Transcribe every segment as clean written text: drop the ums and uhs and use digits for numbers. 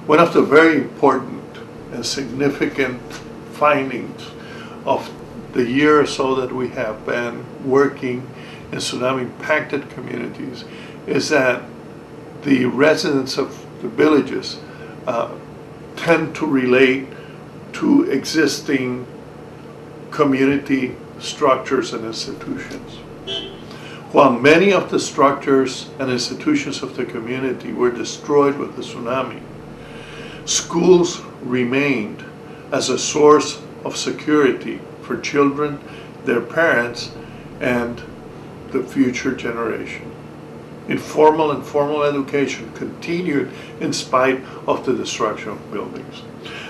One of the very important and significant findings of the year or so that we have been working in tsunami-impacted communities is that the residents of the villages tend to relate to existing community structures and institutions. While many of the structures and institutions of the community were destroyed with the tsunami, schools remained as a source of security for children, their parents, and the future generation. Informal and formal education continued in spite of the destruction of buildings.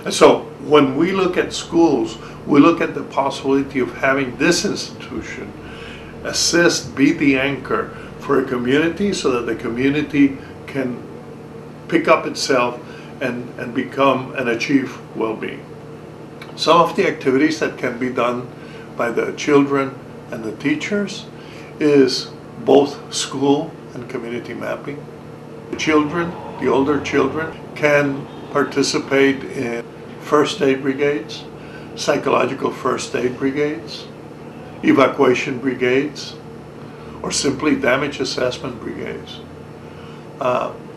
And so when we look at schools, we look at the possibility of having this institution assist, be the anchor for a community so that the community can pick up itself and become and achieve well-being. Some of the activities that can be done by the children and the teachers is both school and community mapping. The children, the older children, can participate in first aid brigades, psychological first aid brigades, evacuation brigades, or simply damage assessment brigades.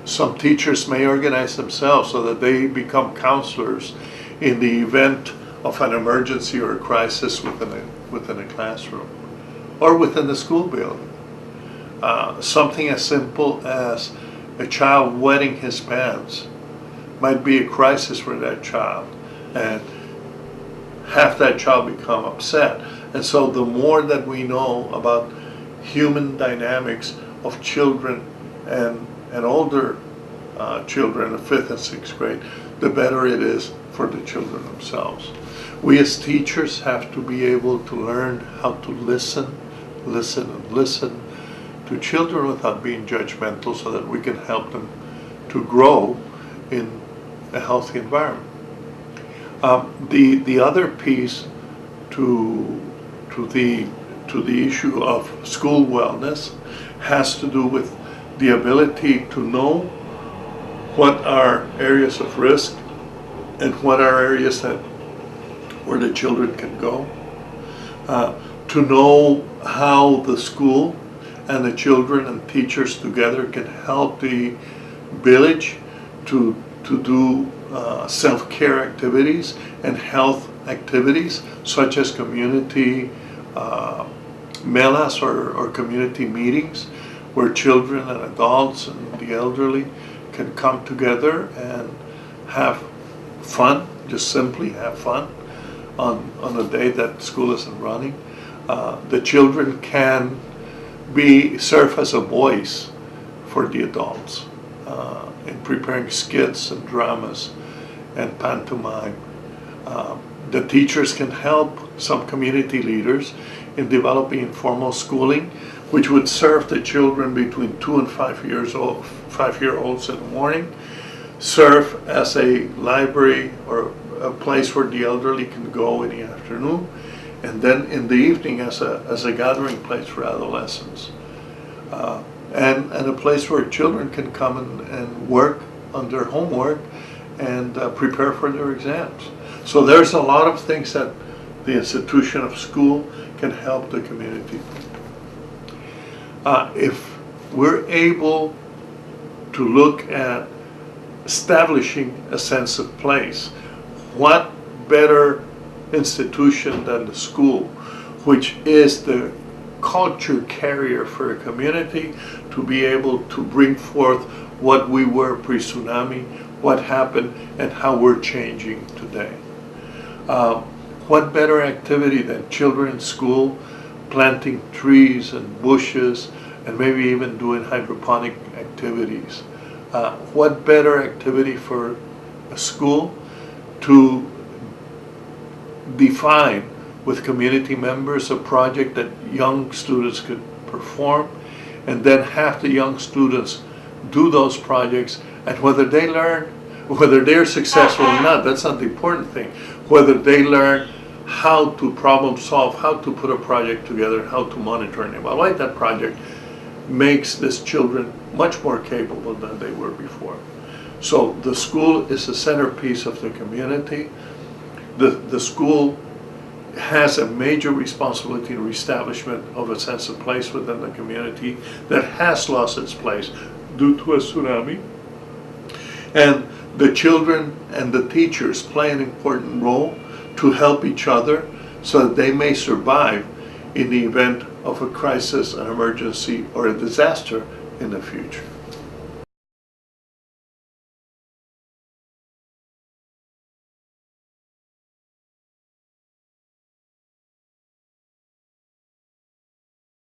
Some teachers may organize themselves so that they become counselors in the event of an emergency or a crisis within a classroom or within the school building. Something as simple as a child wetting his pants might be a crisis for that child and have that child become upset. And so the more that we know about human dynamics of children and older children in 5th and 6th grade, the better it is for the children themselves. We as teachers have to be able to learn how to listen to children without being judgmental so that we can help them to grow in a healthy environment. The other piece to the issue of school wellness has to do with the ability to know what are areas of risk and what are areas where the children can go, to know how the school and the children and teachers together can help the village to do self-care activities and health activities such as community melas or community meetings where children and adults and the elderly can come together and have fun, just simply have fun on a day that school isn't running. The children can serve as a voice for the adults in preparing skits and dramas and pantomime. The teachers can help some community leaders in developing informal schooling, which would serve the children between 2 and 5-year-olds in the morning, serve as a library or a place where the elderly can go in the afternoon, and then in the evening as a gathering place for adolescents, and a place where children can come and work on their homework and prepare for their exams. So there's a lot of things that the institution of school can help the community. If we're able to look at establishing a sense of place, what better institution than the school, which is the culture carrier for a community, to be able to bring forth what we were pre-tsunami, what happened, and how we're changing today. What better activity than children in school planting trees and bushes and maybe even doing hydroponic activities? What better activity for a school to define with community members a project that young students could perform, and then have the young students do those projects, and whether they learn, whether they're successful or not, that's not the important thing. Whether they learn how to problem solve, how to put a project together, how to monitor and evaluate that project, makes these children much more capable than they were before. So the school is the centerpiece of the community. The school has a major responsibility in reestablishment of a sense of place within the community that has lost its place due to a tsunami. And the children and the teachers play an important role to help each other so that they may survive in the event of a crisis, an emergency, or a disaster in the future.